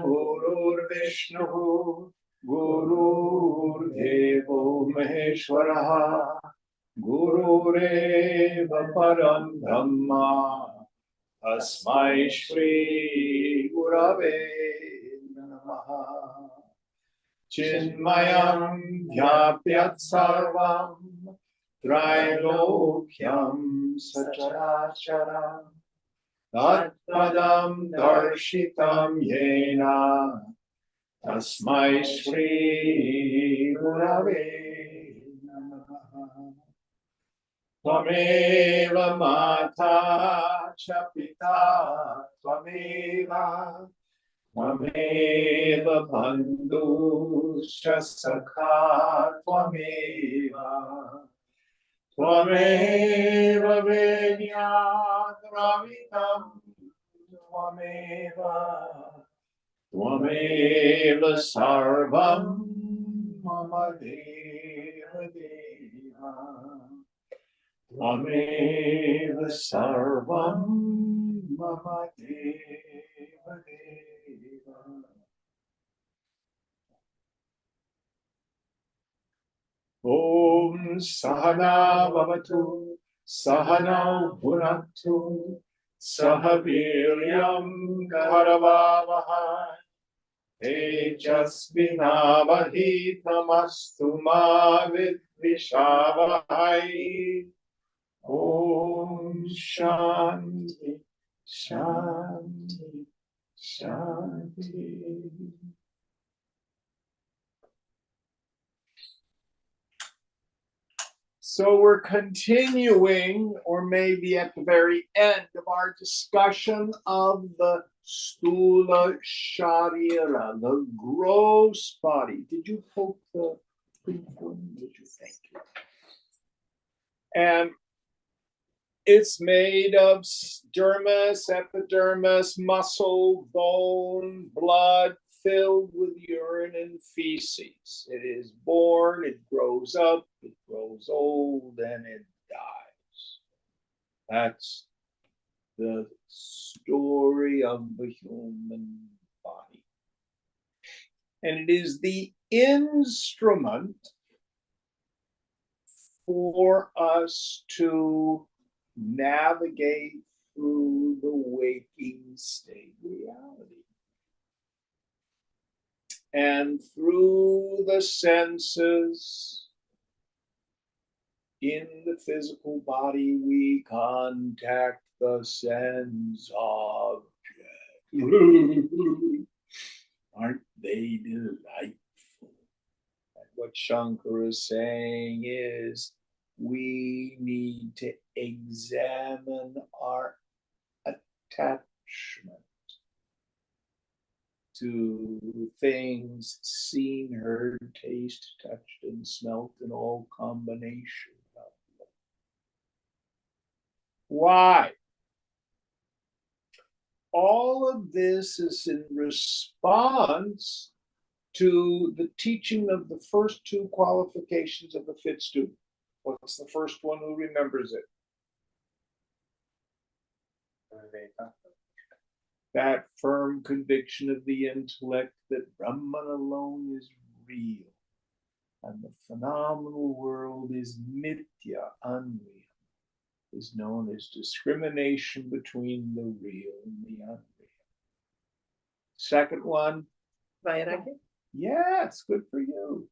Gururvishnu Gurudevo Maheshwara Gurureva Param Brahma Tasmai Shri Gurave Namaha Chinmayam Vyapyat Sarvam Trailokyam Sacharacharam Tatpadam Darshitam Yena Tasmai Shri Gurave Namaha Tvameva Mata Cha Pita Tvameva Tvameva Bandhuscha Sakha Tvameva Tvameva Vedyadravitam Tvameva Sarvam Mama Deva Deva Tvameva Sarvam Mama Deva Deva. Om Sahana Bhavatu Sahana Bhunaktu Sahaviryam Karavavahai Tejasvinavadhitamastu ma vidvishavahai. Om Shanti Shanti Shanti. So we're continuing, or maybe at the very end of our discussion of the Stula Sharira, the gross body. Did you poke the thing for me? Did you think? And it's made of dermis, epidermis, muscle, bone, blood, filled with urine and feces. It is born, it grows up, it grows old, and it dies. That's the story of the human body. And it is the instrument for us to navigate through the waking state reality. And through the senses in the physical body, we contact the sense objects. Aren't they delightful? And what Shankara is saying is we need to examine our attachment to things seen, heard, tasted, touched, and smelt in all combination of them. Why? All of this is in response to the teaching of the first two qualifications of the fit student. What's the first one? Who remembers it? That firm conviction of the intellect that Brahman alone is real, and the phenomenal world is mithya, unreal, is known as discrimination between the real and the unreal. Second one? Vairagya? Yes, good for you.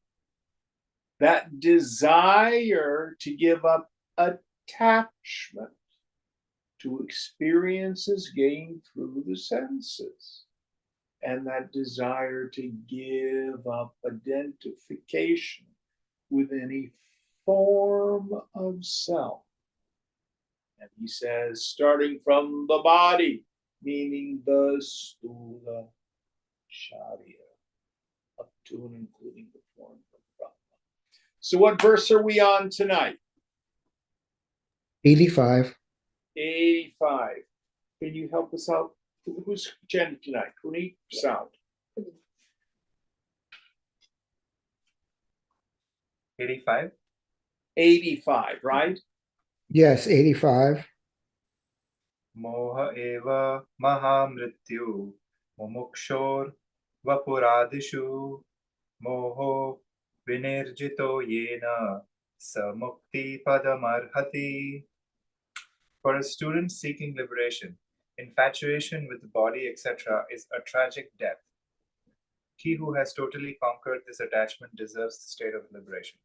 That desire to give up attachment to experiences gained through the senses, and that desire to give up identification with any form of self. And he says, starting from the body, meaning the Stula Sharira, up to and including the form of Brahma. So what verse are we on tonight? 85. 85. Can you help us out? Who's chanting tonight? Kuni, sound. 85? 85, right? Yes, 85. Moha eva mahamrityu mumukshor वपुरादिषु मोहो विनिर्जितो येन स मुक्तिपदमर्हति. For a student seeking liberation, infatuation with the body, etc., is a tragic death. He who has totally conquered this attachment deserves the state of liberation.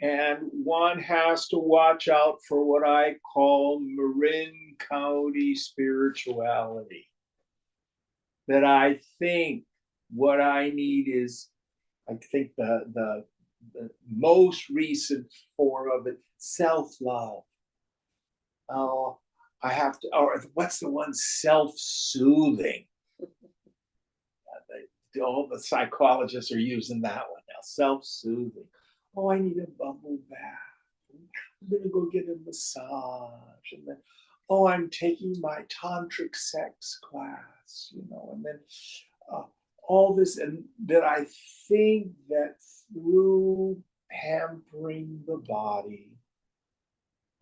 And one has to watch out for what I call Marin County spirituality. That I think what I need is, I think the most recent form of it, self-love. Oh, I have to, or what's the one, self-soothing? All the psychologists are using that one now, self-soothing. Oh, I need a bubble bath. I'm gonna go get a massage, and then, oh, I'm taking my tantric sex class, and then all this, and that I think that through pampering the body,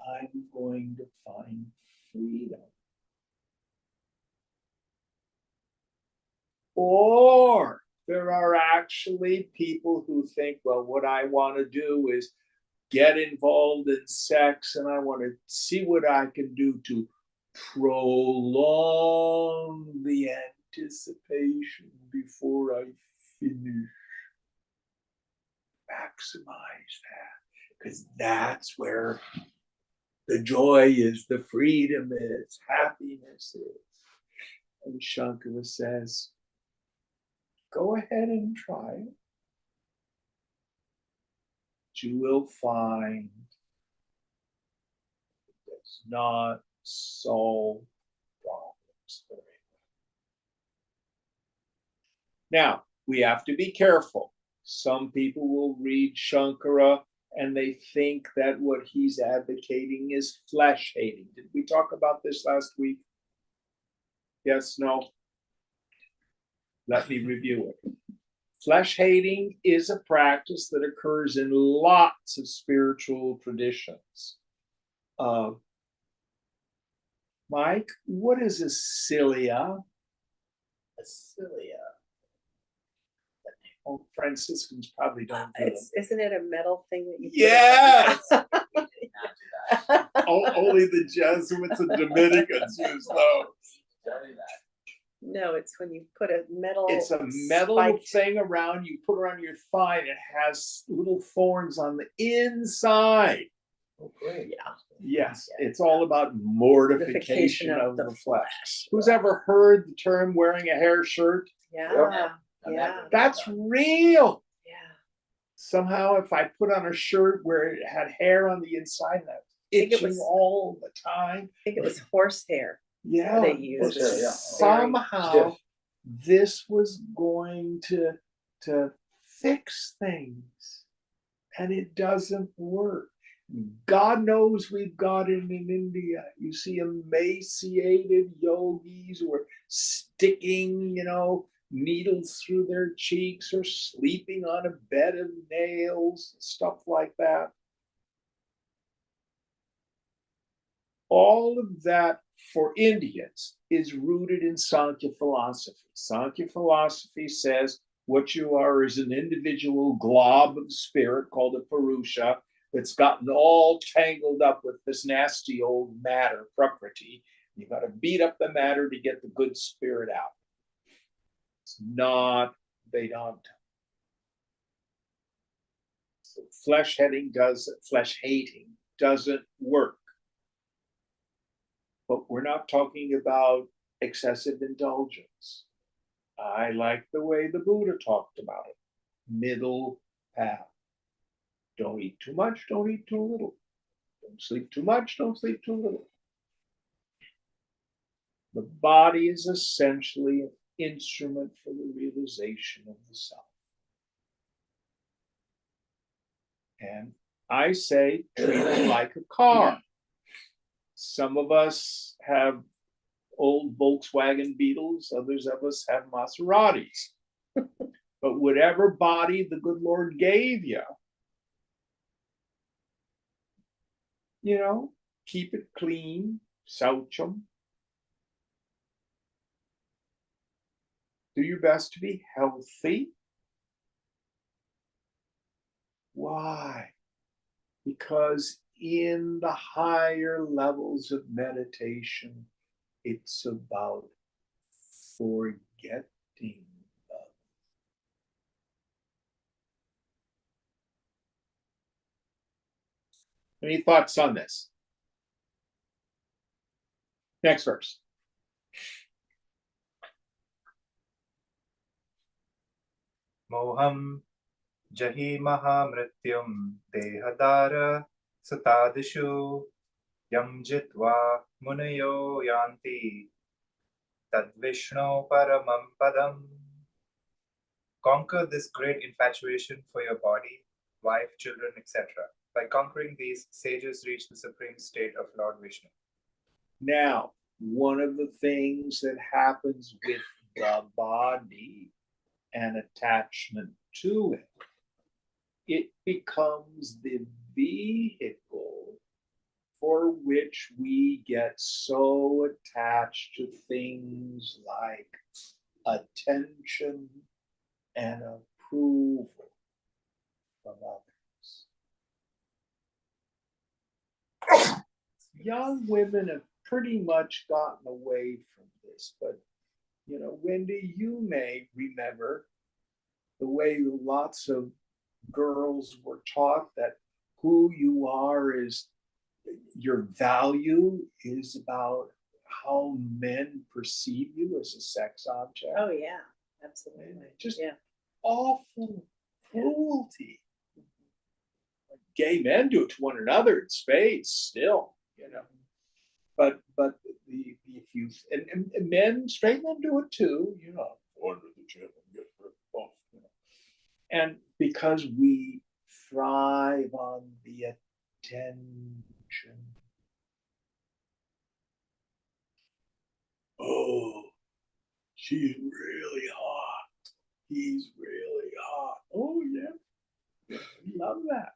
I'm going to find freedom. Or there are actually people who think, well, what I want to do is get involved in sex, and I want to see what I can do to prolong the anticipation before I finish. Maximize that, because that's where the joy is, the freedom is, happiness is. And Shankara says, go ahead and try it. You will find it does not solve problems very well. Now, we have to be careful. Some people will read Shankara and they think that what he's advocating is flesh hating. Did we talk about this last week? Yes, no? Let me review it. Flesh hating is a practice that occurs in lots of spiritual traditions. Mike, what is a cilia? A cilia. Oh, Franciscans probably don't do it. Isn't it a metal thing that you? Yes. Only the Jesuits and Dominicans use those. No, it's when you put a metal. It's a metal thing around, you put around your thigh, and it has little thorns on the inside. Oh, great. Yeah. Yes, it's all about mortification of the flesh. Who's ever heard the term wearing a hair shirt? Yeah. Yeah. That's real. Yeah. Somehow, if I put on a shirt where it had hair on the inside, and that itching all the time. I think it was horsehair. Yeah. They used somehow this was going to fix things, and it doesn't work. God knows we've got it in India. You see emaciated yogis who are sticking, needles through their cheeks or sleeping on a bed of nails, stuff like that. All of that for Indians is rooted in Sankhya philosophy. Sankhya philosophy says what you are is an individual glob of spirit called a Purusha that's gotten all tangled up with this nasty old matter, Prakriti. You got to beat up the matter to get the good spirit out. It's not Vedanta. So flesh hating doesn't work. But we're not talking about excessive indulgence. I like the way the Buddha talked about it. Middle path. Don't eat too much, don't eat too little. Don't sleep too much, don't sleep too little. The body is essentially an instrument for the realization of the self. And I say, treat it like a car. Some of us have old Volkswagen Beetles, others of us have Maseratis. But whatever body the good Lord gave you, keep it clean, saucham. Do your best to be healthy. Why? Because in the higher levels of meditation, it's about forgetting. Any thoughts on this? Next verse. Moham jahi mahamrityum dehadara sutadishu yam jitva munayo yanti tadvishno paramam padam. Conquer this great infatuation for your body, wife, children, etc. By conquering these, sages reach the supreme state of Lord Vishnu. Now, one of the things that happens with the body and attachment to it, it becomes the vehicle for which we get so attached to things like attention and approval from others. Young women have pretty much gotten away from this, but Wendy, you may remember the way lots of girls were taught that who you are is your value is about how men perceive you as a sex object. Oh yeah, absolutely. Just yeah. awful cruelty. Gay men do it to one another in spades still, But the if you and men, straight men do it too, Order the gym and get hurt off, And because we thrive on the attention. Oh, she's really hot. He's really hot. Oh yeah. We love that.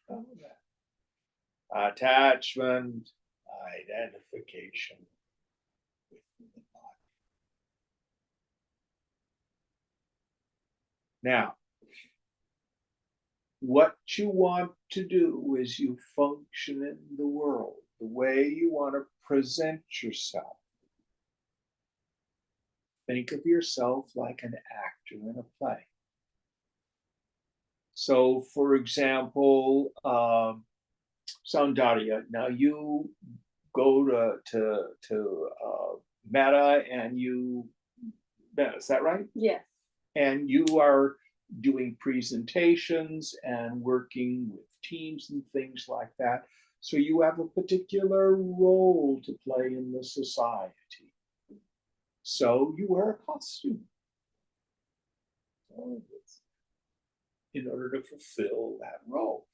Love that. Attachment, identification with the body. Now, what you want to do is you function in the world the way you want to present yourself. Think of yourself like an actor in a play. So, for example, Soundarya, now you go to Meta and is that right? Yes. And you are doing presentations and working with teams and things like that. So you have a particular role to play in the society. So you wear a costume in order to fulfill that role.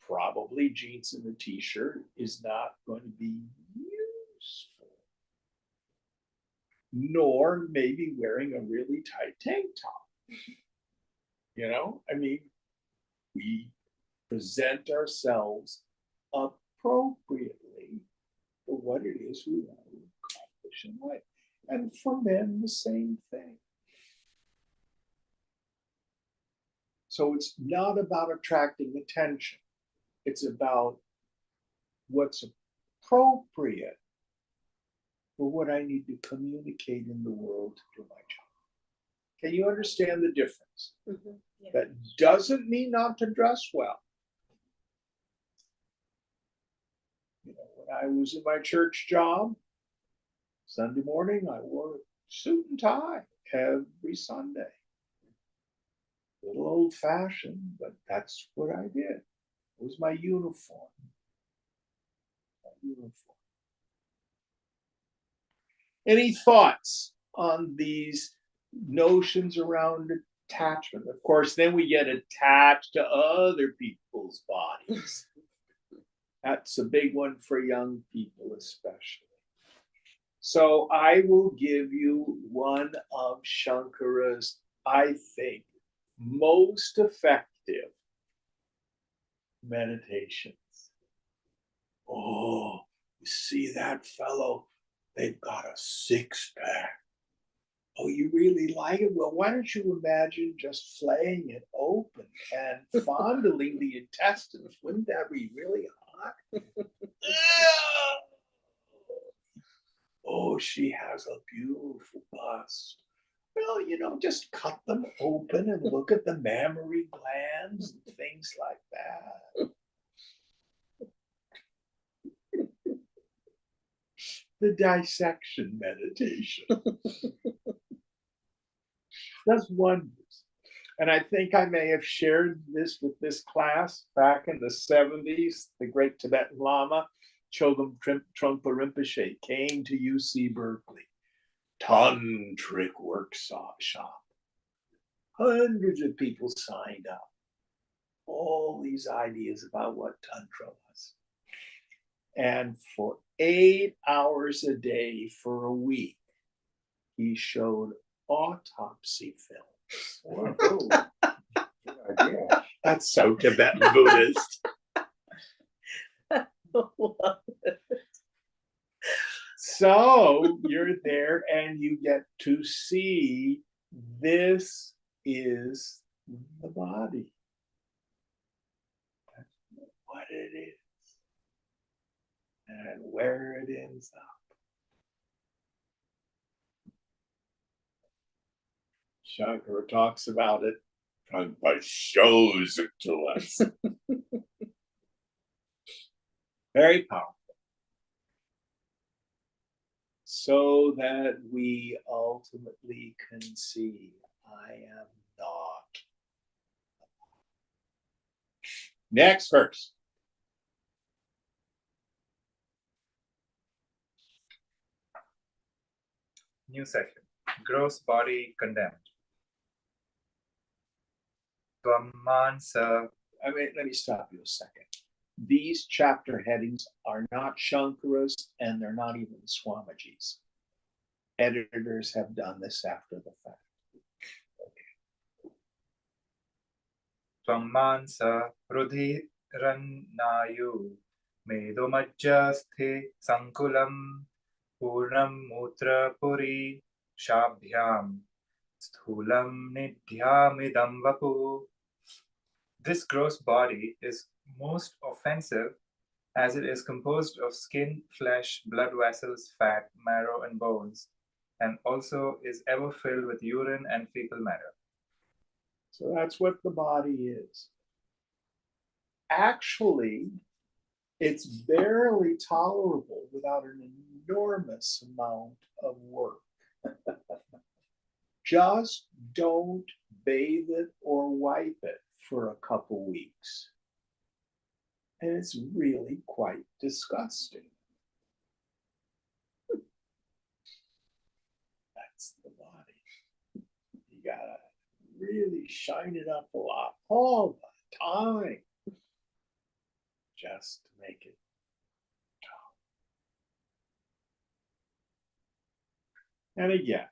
Probably jeans and a t-shirt is not going to be useful. Nor maybe wearing a really tight tank top. We present ourselves appropriately for what it is we want to accomplish in life. And for men, the same thing. So it's not about attracting attention. It's about what's appropriate for what I need to communicate in the world to my job. Can you understand the difference? Mm-hmm. Yeah. That doesn't mean not to dress well. When I was in my church job, Sunday morning, I wore a suit and tie every Sunday. A little old-fashioned, but that's what I did. It was my uniform. Any thoughts on these notions around attachment? Of course, then we get attached to other people's bodies. That's a big one for young people, especially. So I will give you one of Shankara's, I think, most effective meditations. Oh, you see that fellow? They've got a six-pack. Oh, you really like it? Well, why don't you imagine just flaying it open and fondling the intestines? Wouldn't that be really hot? Oh, she has a beautiful bust. Well, just cut them open and look at the mammary glands and things like that. The dissection meditation does wonders. And I think I may have shared this with this class back in the 70s. The great Tibetan Lama, Chogyam Trungpa Rinpoche, came to UC Berkeley. Tantric workshop. Hundreds of people signed up. All these ideas about what Tantra was. And for 8 hours a day for a week, he showed autopsy films. Whoa. Good idea. That's so Tibetan Buddhist. So you're there and you get to see this is the body. What it is. And where it ends up. Shankara talks about it. Prabhupada shows it to us. Very powerful. So that we ultimately can see, I am not. Next verse. New section. Gross body condemned. Tvamansa. Let me stop you a second. These chapter headings are not Shankara's and they're not even Swamiji's. Editors have done this after the fact. Tvamansa rudhirannayu medumajjasthe sankulam purnam mutra puri shabhyam sthulam nidhyamidam vapu. This gross body is most offensive as it is composed of skin, flesh, blood vessels, fat, marrow, and bones, and also is ever filled with urine and fecal matter. So that's what the body is. Actually, it's barely tolerable without an enormous amount of work. Just don't bathe it or wipe it for a couple weeks. And it's really quite disgusting. That's the body. You gotta really shine it up a lot all the time just to make it top. And again,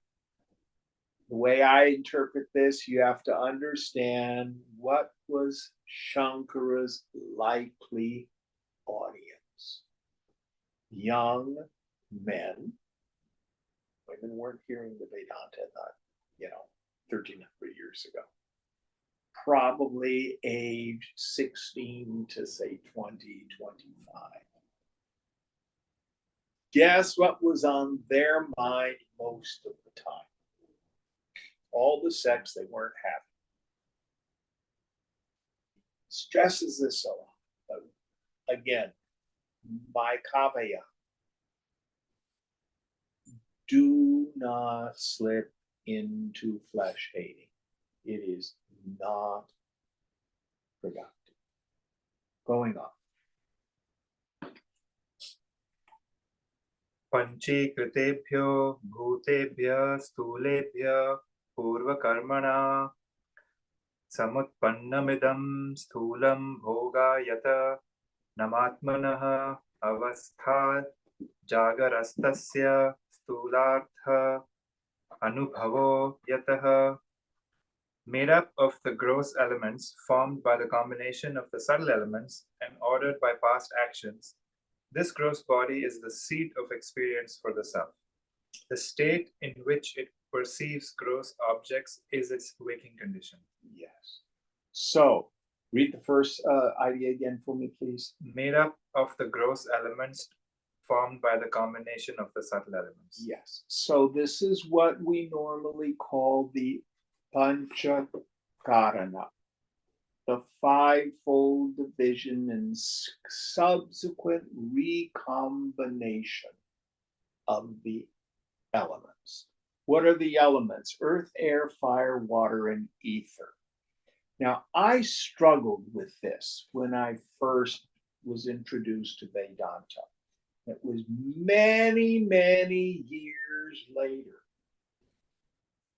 the way I interpret this, you have to understand what was Shankara's likely audience. Young men. Women weren't hearing the Vedanta, 1,300 years ago. Probably aged 16 to say 20, 25. Guess what was on their mind most of the time? All the sex they weren't having. Stresses this a lot. But again, my kavaya. Do not slip into flesh hating. It is not productive. Going on. Panchikritebhyo bhutebhya stulebhya purvakarmana samutpannamidam sthulam bhogayata namatmanah avasthat jagarastasya stulartha anubhavo yatah. Made up of the gross elements formed by the combination of the subtle elements and ordered by past actions, this gross body is the seat of experience for the self. The state in which it perceives gross objects is its waking condition. Yes. So, read the first idea again for me, please. Made up of the gross elements formed by the combination of the subtle elements. Yes. So, this is what we normally call the Panchakarana, the fivefold division and subsequent recombination of the elements. What are the elements? Earth, air, fire, water, and ether. Now, I struggled with this when I first was introduced to Vedanta. It was many, many years later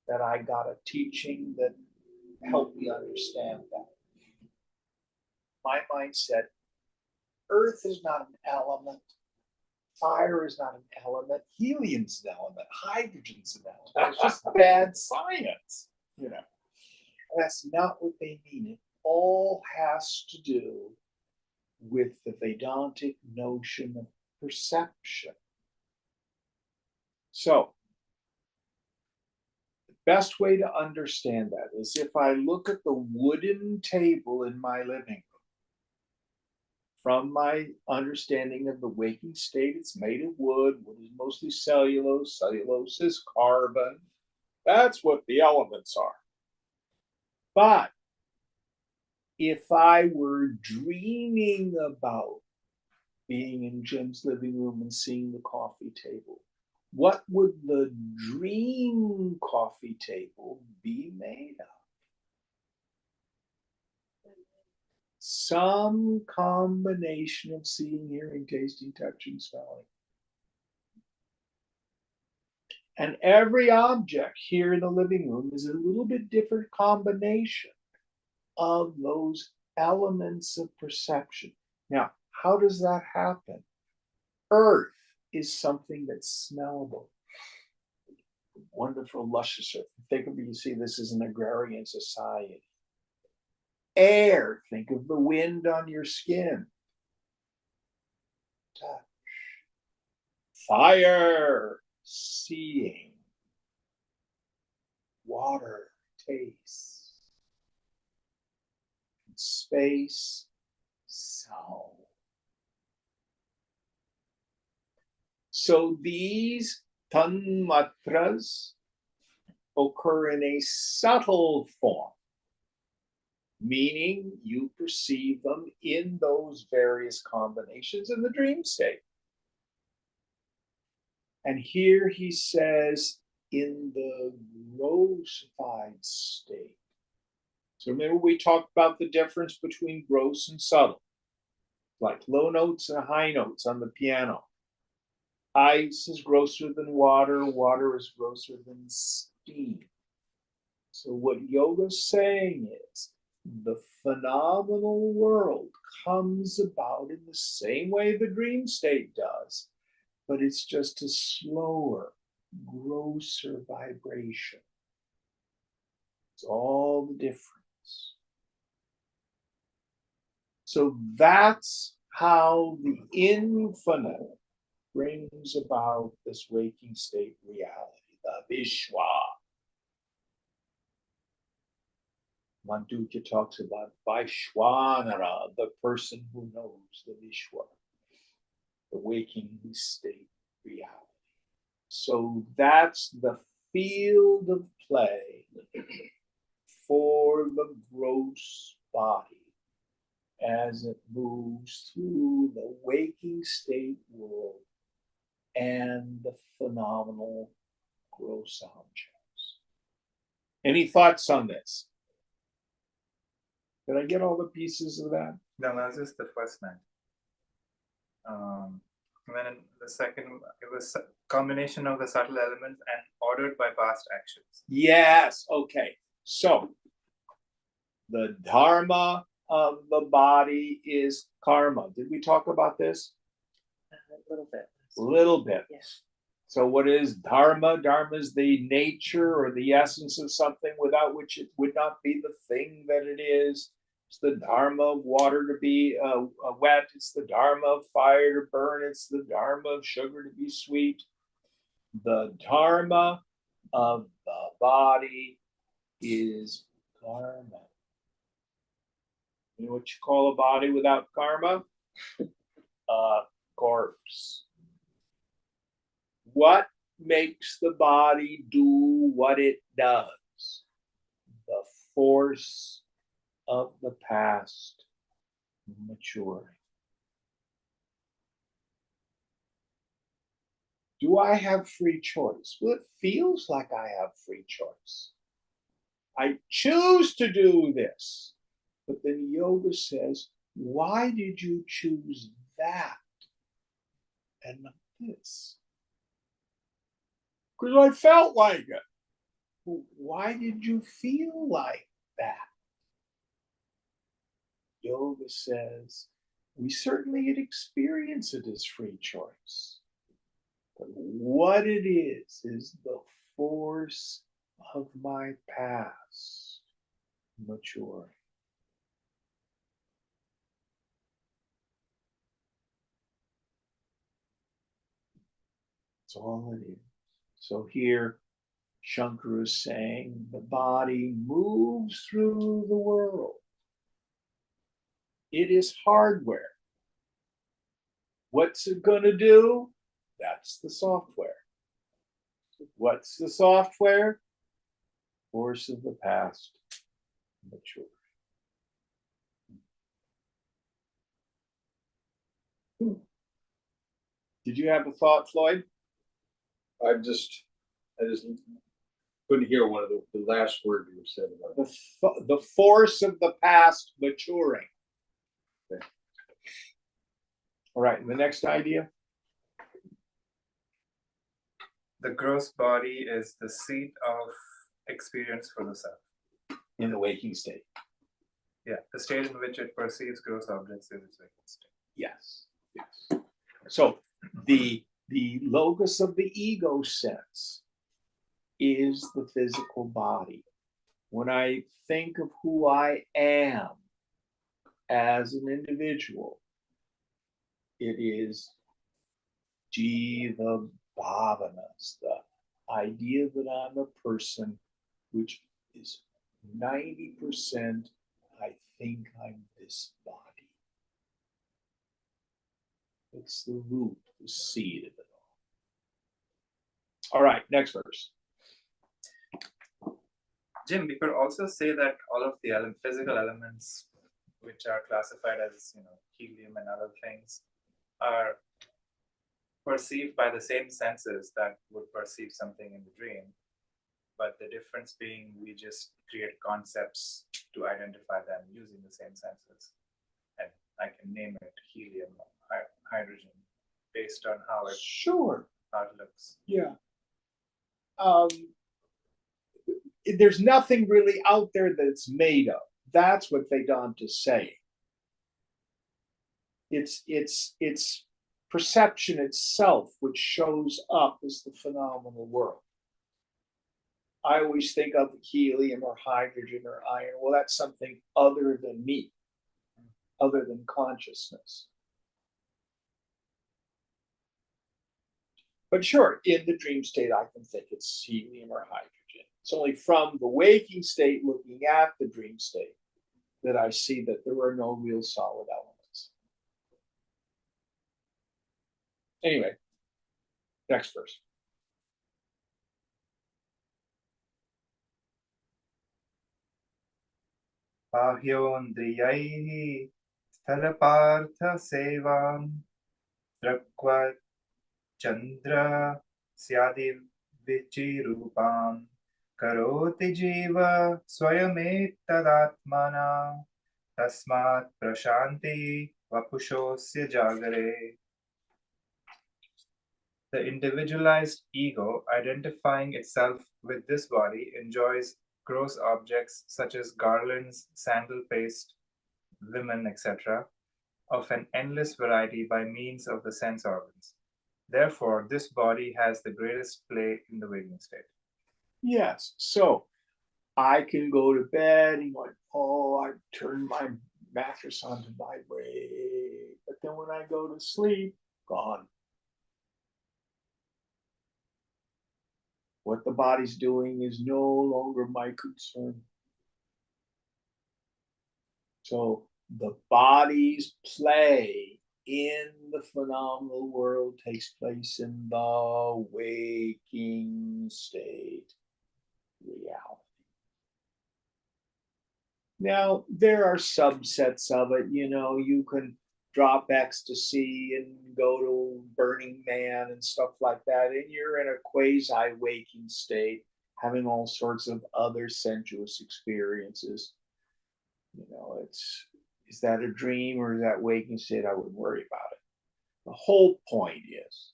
that I got a teaching that helped me understand that. My mind said, Earth is not an element. Fire is not an element. Helium's an element. Hydrogen's an element. It's just bad science, you know. That's not what they mean. It all has to do with the Vedantic notion of perception. So, the best way to understand that is if I look at the wooden table in my living room, from my understanding of the waking state, it's made of wood. Wood is mostly cellulose. Cellulose is carbon. That's what the elements are. But if I were dreaming about being in Jim's living room and seeing the coffee table, what would the dream coffee table be made of? Some combination of seeing, hearing, tasting, touching, smelling. And every object here in the living room is a little bit different combination of those elements of perception. Now, how does that happen? Earth is something that's smellable. Wonderful, luscious earth. Think of it, you see, this is an agrarian society. Air, think of the wind on your skin. Touch. Fire, seeing. Water, taste. Space, sound. So these tanmatras occur in a subtle form, meaning you perceive them in those various combinations in the dream state. And here he says, in the grossified state. So remember we talked about the difference between gross and subtle, like low notes and high notes on the piano. Ice is grosser than water, water is grosser than steam. So what yoga's saying is, the phenomenal world comes about in the same way the dream state does, but it's just a slower, grosser vibration. It's all the difference. So that's how the infinite brings about this waking state reality, the Vishwa. Mandukya talks about Vaishwanara, the person who knows the Vishwa, the waking state reality. So that's the field of play for the gross body as it moves through the waking state world and the phenomenal gross objects. Any thoughts on this? Did I get all the pieces of that? No, that's just the first night. And then in the second, it was a combination of the subtle elements and ordered by past actions. Yes, okay. So the dharma of the body is karma. Did we talk about this? A little bit. A little bit. Yes. So what is dharma? Dharma is the nature or the essence of something without which it would not be the thing that it is. It's the dharma of water to be wet. It's the dharma of fire to burn. It's the dharma of sugar to be sweet. The dharma of the body is karma. You know what you call a body without karma? A corpse. What makes the body do what it does? The force of the past maturing. Do I have free choice? Well, it feels like I have free choice. I choose to do this. But then yoga says, why did you choose that and not this? Because I felt like it. Well, why did you feel like that? Yoga says, we certainly experience it as free choice. But what it is the force of my past maturing. That's all it is. So here, Shankara is saying the body moves through the world. It is hardware. What's it going to do? That's the software. What's the software? Force of the past maturing. Did you have a thought, Floyd? I just couldn't hear one of the last word you said about it. The force of the past maturing. Okay. All right, and the next idea? The gross body is the seat of experience for the self. In the waking state. Yeah, the state in which it perceives gross objects is its waking state. Yes, yes. So the locus of the ego sense is the physical body. When I think of who I am as an individual, it is jiva bhavanas, the idea that I'm a person, which is 90% I think I'm this body. It's the root, the seed of it all. All right, next verse. Jim, we could also say that all of the physical elements, which are classified as helium and other things, are perceived by the same senses that would perceive something in the dream. But the difference being we just create concepts to identify them using the same senses. And I can name it helium or hydrogen based on how it looks. Yeah. There's nothing really out there that's made of. That's what Vedanta's saying. It's perception itself which shows up as the phenomenal world. I always think of helium or hydrogen or iron. Well, that's something other than me, other than consciousness. But sure, in the dream state, I can think it's helium or hydrogen. It's only from the waking state, looking at the dream state, that I see that there are no real solid elements. Anyway, next verse. Bahyondriyaihi स्थलपार्थ सेवां दृक्वा Chandra Syadi Vichirupam Karoti Jiva Swayamettadatmana Tasmat Prashanti Vapushosya Jagare. The individualized ego, identifying itself with this body, enjoys gross objects such as garlands, sandal paste, women, etc., of an endless variety by means of the sense organs. Therefore, this body has the greatest play in the waking state. Yes. So I can go to bed and go, oh, I turned my mattress on to vibrate. But then when I go to sleep, gone. What the body's doing is no longer my concern. So the body's play in the phenomenal world takes place in the waking state reality. Now, there are subsets of it. You can drop ecstasy and go to Burning Man and stuff like that, and you're in a quasi-waking state, having all sorts of other sensuous experiences. Is that a dream or is that waking state? I wouldn't worry about it. The whole point is,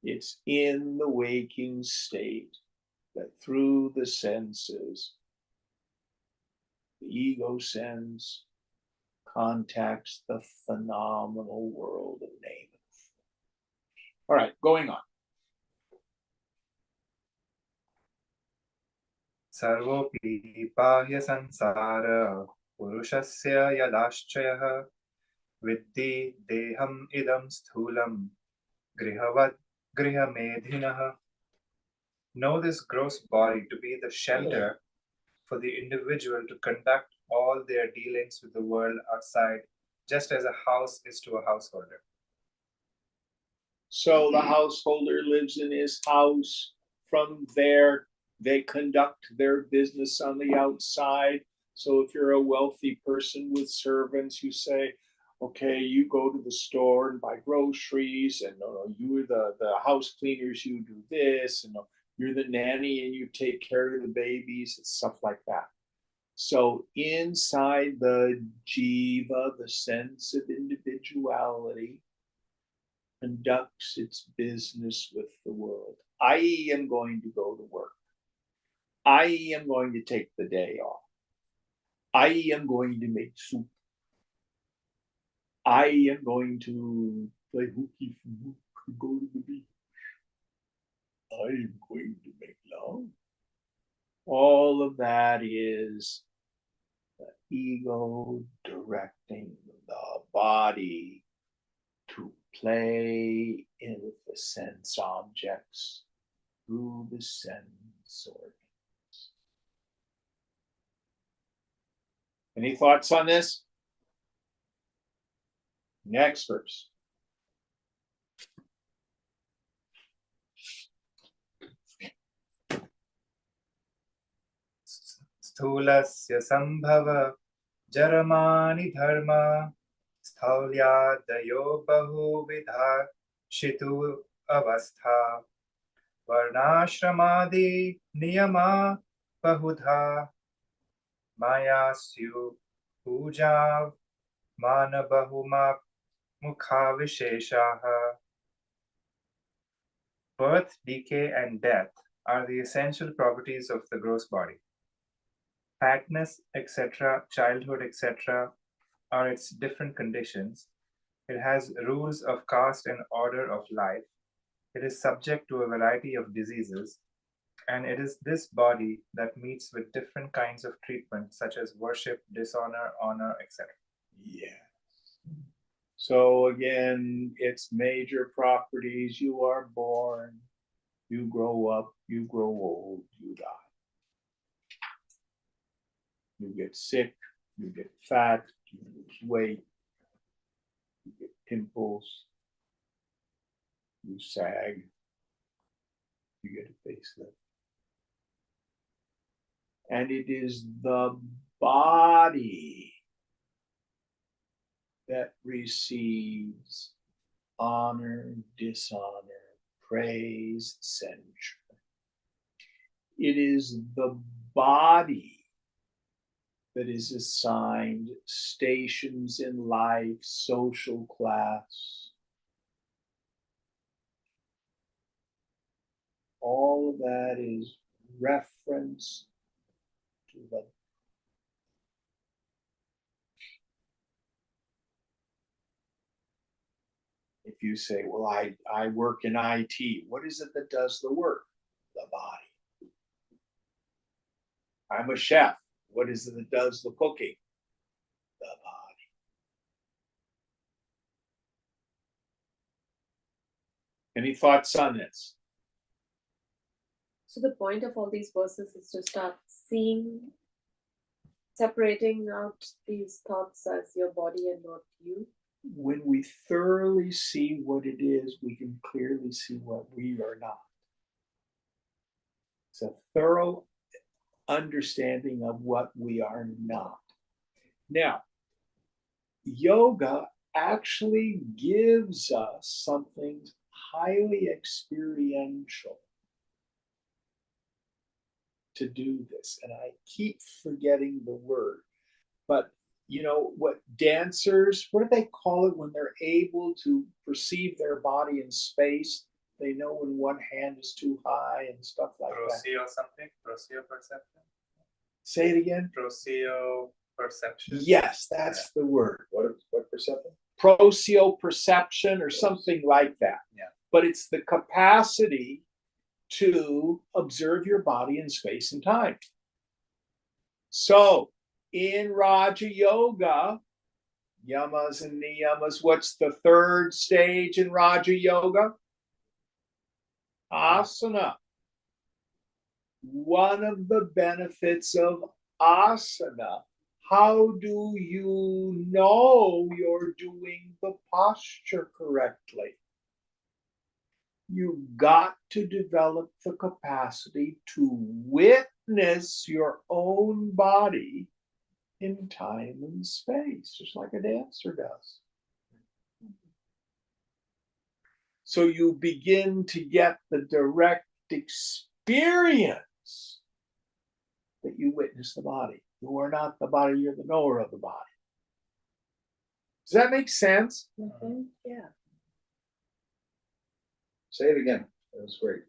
it's in the waking state that through the senses, the ego sends contacts the phenomenal world of name. All right, going on. Sarvopi bahya sansara purushasya yadaschayah viddhi deham idam sthulam grihavat grihamedhinah. Know this gross body to be the shelter for the individual to conduct all their dealings with the world outside, just as a house is to a householder. So the householder lives in his house. From there, they conduct their business on the outside. So if you're a wealthy person with servants, you say, okay, you go to the store and buy groceries, and you're the house cleaners, you do this, and you're the nanny and you take care of the babies and stuff like that. So inside the jiva, the sense of individuality conducts its business with the world. I am going to go to work. I am going to take the day off. I am going to make soup. I am going to play hooky and go to the beach. I am going to make love. All of that is the ego directing the body to play with the sense objects through the sense organs. Any thoughts on this? Next verse. Sthulasya sambhava jaramani dharma स्थौल्यादयो बहुविधा शितु अवस्था वर्णाश्रमादि नियमा बहुधा मायास्यु पूजा मान बहुमा mukha visheshaha. Birth, decay, and death are the essential properties of the gross body. Fatness, etc., childhood, etc., are its different conditions. It has rules of caste and order of life. It is subject to a variety of diseases, and it is this body that meets with different kinds of treatment, such as worship, dishonor, honor, etc. Yes. So again, its major properties: you are born, you grow up, you grow old, you die. You get sick, you get fat, you lose weight, you get pimples, you sag, you get a facelift. And it is the body that receives honor, dishonor, praise, censure. It is the body that is assigned stations in life, social class. All of that is reference to the if you say, well, I work in IT, what is it that does the work? The body. I'm a chef. What is it that does the cooking? The body. Any thoughts on this? So the point of all these verses is to start seeing, separating out these thoughts as your body and not you. When we thoroughly see what it is, we can clearly see what we are not. It's a thorough understanding of what we are not. Now, yoga actually gives us something highly experiential to do this. And I keep forgetting the word, but you know what dancers, what do they call it when they're able to perceive their body in space? They know when one hand is too high and stuff like that. Prosio something? Prosio perception? Say it again. Prosio perception? Yes, that's the word. What perception? Proprioception or something like that. Yeah. But it's the capacity to observe your body in space and time. So in Raja Yoga, yamas and niyamas, what's the third stage in Raja Yoga? Asana. One of the benefits of asana, how do you know you're doing the posture correctly? You've got to develop the capacity to witness your own body in time and space, just like a dancer does. So you begin to get the direct experience that you witness the body. You are not the body, you're the knower of the body. Does that make sense? Mm-hmm. Yeah. Say it again. That was great.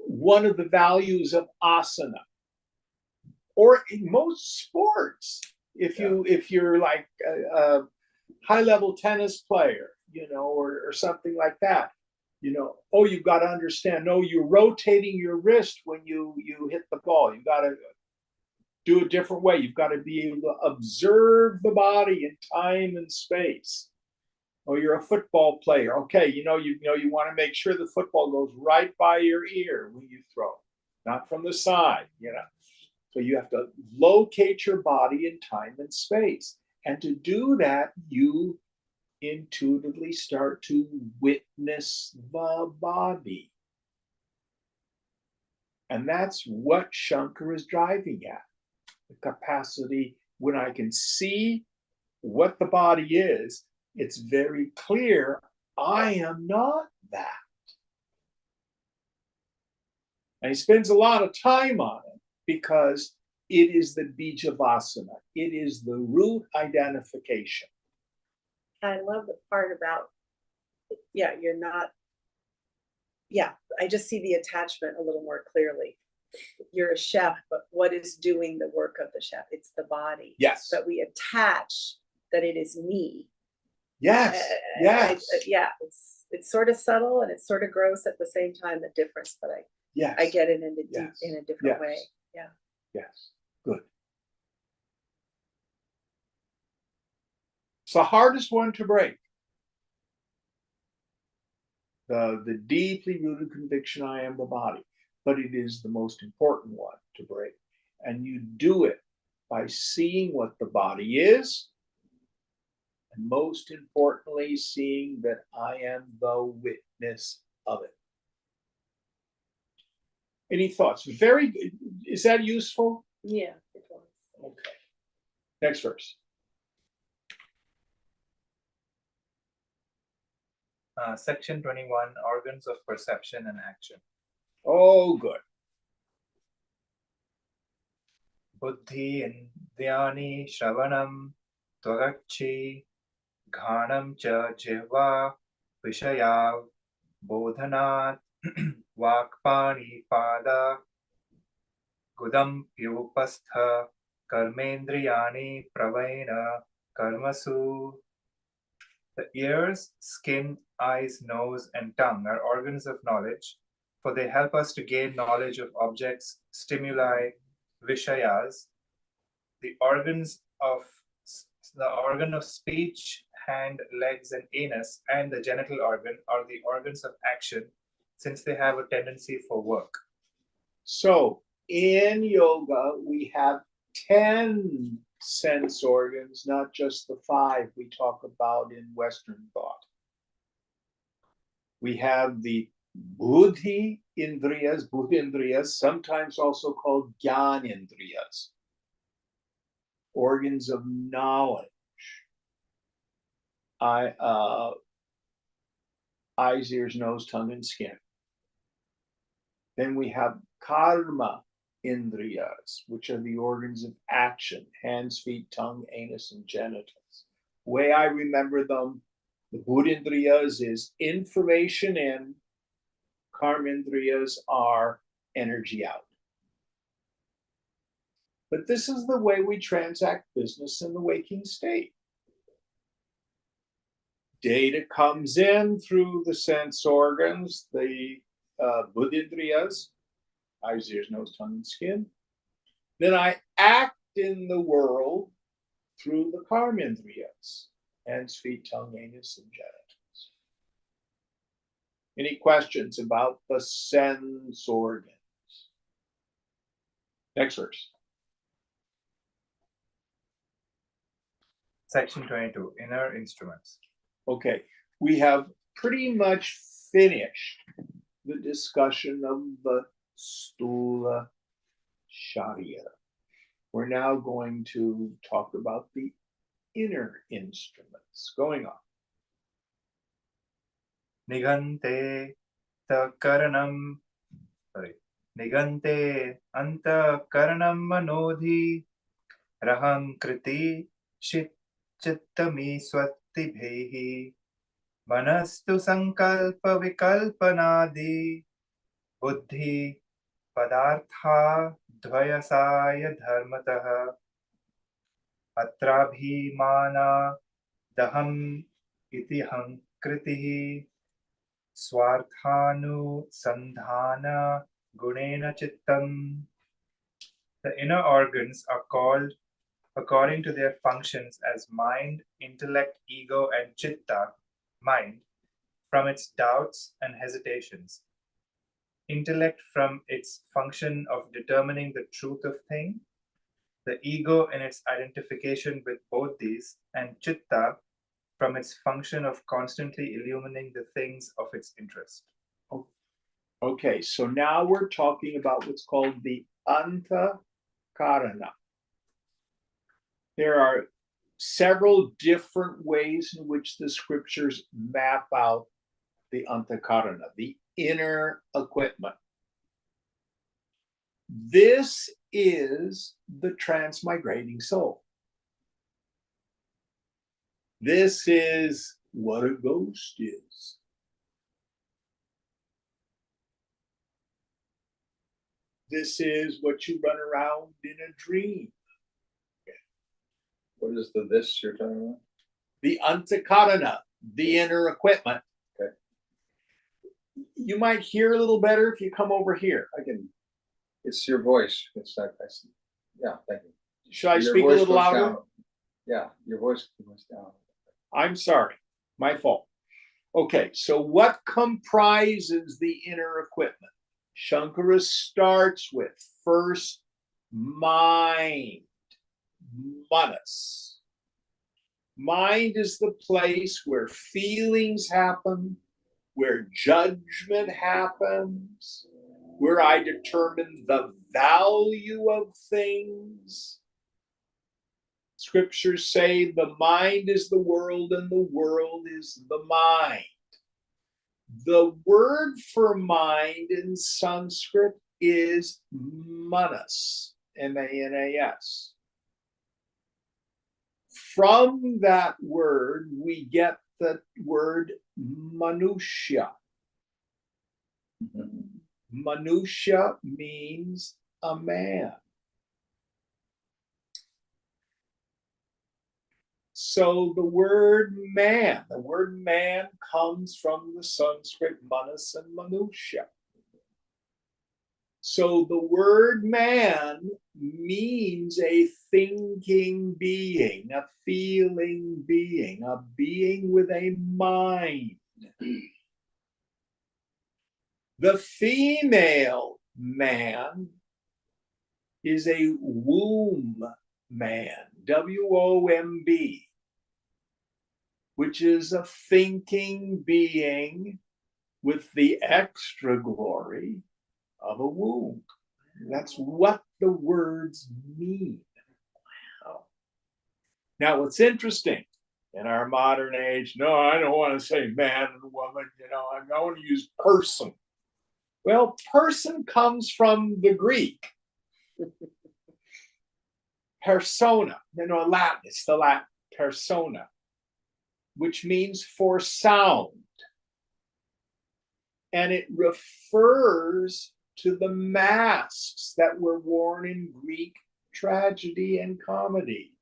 One of the values of asana, or in most sports, if you're like a high level tennis player, you know, or something like that, you know, oh, you've got to understand, no, you're rotating your wrist when you hit the ball. You've got to do a different way. You've got to be able to observe the body in time and space. Or you're a football player. Okay, you want to make sure the football goes right by your ear when you throw, not from the side, you know. So you have to locate your body in time and space. And to do that, you intuitively start to witness the body. And that's what Shankar is driving at. The capacity, when I can see what the body is, it's very clear I am not that. And he spends a lot of time on it because it is the Bijavasana. It is the root identification. I love the part about, you're not, I just see the attachment a little more clearly. You're a chef, but what is doing the work of the chef? It's the body. Yes. But we attach that it is me. Yes. Yes. It's sort of subtle and it's sort of gross at the same time, the difference, but I get it in a different way. Yeah. Yes. Good. It's the hardest one to break. The deeply rooted conviction I am the body, but it is the most important one to break. And you do it by seeing what the body is, and most importantly, seeing that I am the witness of it. Any thoughts? Very good. Is that useful? Yeah, it was. Okay. Next verse. Section 21, Organs of Perception and Action. Oh, good. Buddhi Indriyani Shravanam Tvagakchi Ghanam Cha Jihva Vishaya Bodhanat Vakpani Pada Gudam Pyupastha Karmendriyani Pravena Karmasu. The ears, skin, eyes, nose, and tongue are organs of knowledge, for they help us to gain knowledge of objects, stimuli, vishayas. The organ of speech, hand, legs, and anus, and the genital organ are the organs of action, since they have a tendency for work. So in yoga, we have 10 sense organs, not just the 5 we talk about in Western thought. We have the buddhi indriyas, sometimes also called jnanindriyas, organs of knowledge. Eyes, ears, nose, tongue, and skin. Then we have karma indriyas, which are the organs of action, hands, feet, tongue, anus, and genitals. The way I remember them, the buddhindriyas is information in, karmendriyas are energy out. But this is the way we transact business in the waking state. Data comes in through the sense organs, the buddhindriyas, eyes, ears, nose, tongue, and skin. Then I act in the world through the karmendriyas, hands, feet, tongue, anus, and genitals. Any questions about the sense organs? Next verse. Section 22, Inner Instruments. Okay, we have pretty much finished the discussion of the Stula Sharira. We're now going to talk about the inner instruments. Going on. Nigante takaranam, Nigante anta karanam manodhi raham kriti chittami swatibhehi manastu sankalpa vikalpanadi buddhi padartha dvayasaya dharmatah atrabhimana daham itiham kritihi swarthanu sandhana gunena chittam. The inner organs are called according to their functions as mind, intellect, ego, and chitta, mind, from its doubts and hesitations. Intellect from its function of determining the truth of thing, the ego in its identification with both these, and chitta from its function of constantly illumining the things of its interest. Okay, so now we're talking about what's called the antakarana. There are several different ways in which the scriptures map out the antakarana, the inner equipment. This is the transmigrating soul. This is what a ghost is. This is what you run around in a dream. What is the this you're talking about? The antakarana, the inner equipment. Okay. You might hear a little better if you come over here. I can. It's your voice. It's not. Yeah, thank you. Should I Your speak a voice little goes louder? down. Yeah, your voice goes down. I'm sorry, my fault. Okay, so what comprises the inner equipment? Shankara starts with first mind, manas. Mind is the place where feelings happen, where judgment happens, where I determine the value of things. Scriptures say the mind is the world and the world is the mind. The word for mind in Sanskrit is manas, M-A-N-A-S. From that word, we get the word manusya. Manusya means a man. So the word man comes from the Sanskrit manas and manusya. So the word man means a thinking being, a feeling being, a being with a mind. The female man is a womb man, W-O-M-B, which is a thinking being with the extra glory of a womb. That's what the words mean. Wow. Now, what's interesting in our modern age, no, I don't want to say man and woman, I want to use person. Well, person comes from the Greek. Persona, Latin, it's the Latin persona, which means for sound. And it refers to the masks that were worn in Greek tragedy and comedy.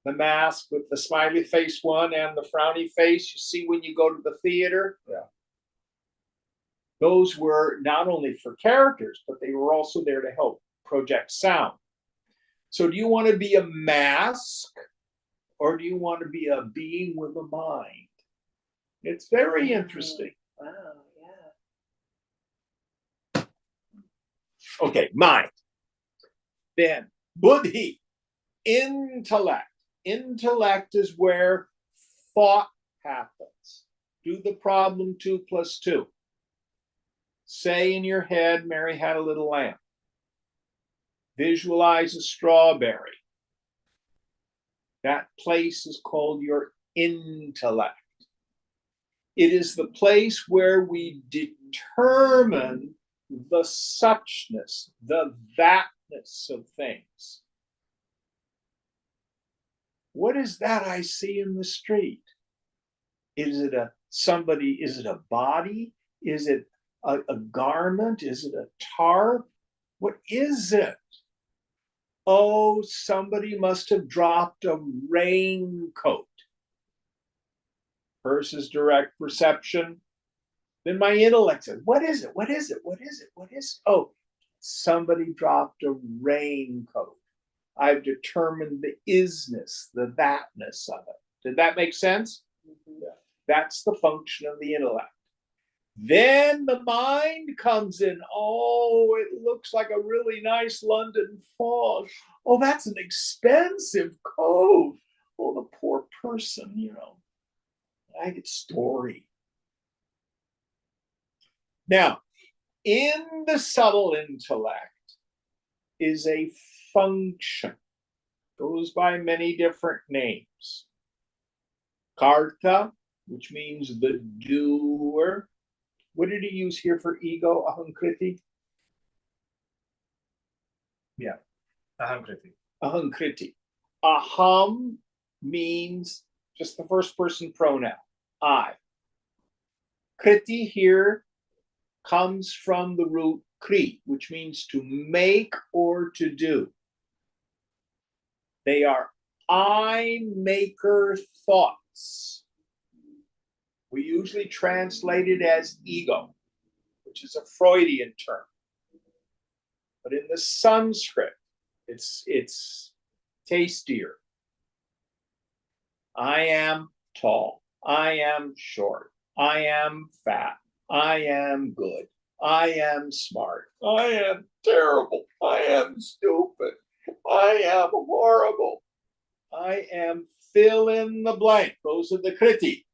The mask with the smiley face one and the frowny face you see when you go to the theater. Yeah. Those were not only for characters, but they were also there to help project sound. So do you want to be a mask or do you want to be a being with a mind? It's very interesting. Wow, yeah. Okay, mind. Then buddhi, intellect. Intellect is where thought happens. Do the problem 2 + 2. Say in your head, Mary had a little lamb. Visualize a strawberry. That place is called your intellect. It is the place where we determine the suchness, the thatness of things. What is that I see in the street? Is it a body? Is it a garment? Is it a tarp? What is it? Oh, somebody must have dropped a raincoat. Versus direct perception. Then my intellect says, what is it? What is it? What is it? What is it? Oh, somebody dropped a raincoat. I've determined the isness, the thatness of it. Did that make sense? Mm-hmm. Yeah. That's the function of the intellect. Then the mind comes in. Oh, it looks like a really nice London fog. Oh, that's an expensive coat. Oh, the poor person, I get story. Now, in the subtle intellect is a function. Goes by many different names. Karta, which means the doer. What did he use here for ego? Ahankriti? Yeah, ahankriti. Ahankriti. Aham means just the first person pronoun, I. Kriti here comes from the root kri, which means to make or to do. They are I maker thoughts. We usually translate it as ego, which is a Freudian term. But in the Sanskrit, it's tastier. I am tall. I am short. I am fat. I am good. I am smart. I am terrible. I am stupid. I am horrible. I am fill in the blank. Those are the kriti.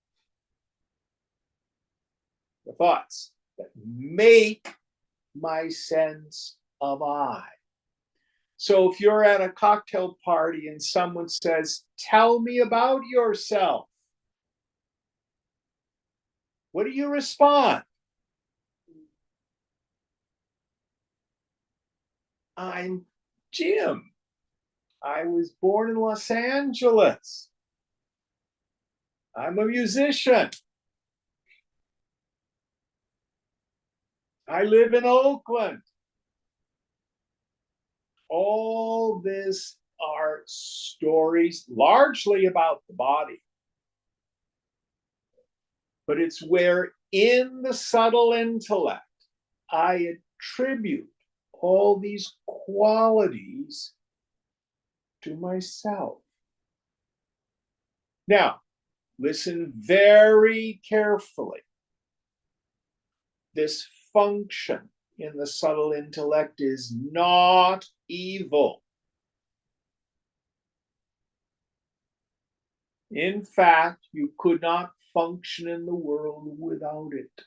The thoughts that make my sense of I. So if you're at a cocktail party and someone says, tell me about yourself, what do you respond? I'm Jim. I was born in Los Angeles. I'm a musician. I live in Oakland. All this are stories largely about the body. But it's where in the subtle intellect, I attribute all these qualities to myself. Now, listen very carefully. This function in the subtle intellect is not evil. In fact, you could not function in the world without it.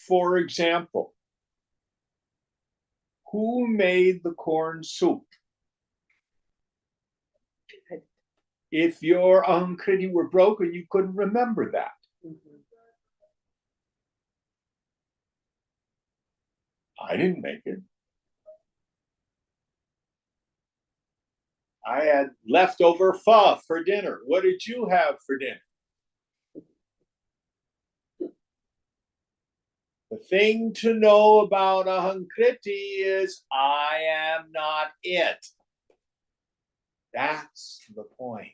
For example, who made the corn soup? If your Ahankriti were broken, you couldn't remember that. I didn't make it. I had leftover pho for dinner. What did you have for dinner? The thing to know about Ahankriti is I am not it. That's the point.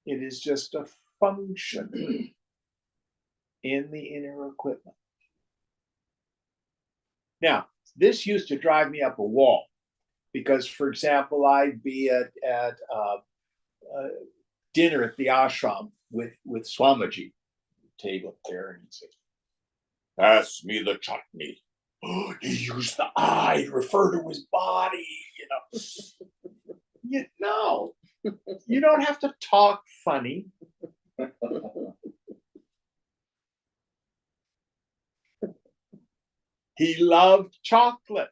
It is just a function in the inner equipment. Now, this used to drive me up a wall because, for example, I'd be at dinner at the ashram with Swamiji, table up there, and he'd say, "Pass me the chutney." Oh, he used the I to refer to his body, you know. You don't have to talk funny. He loved chocolate.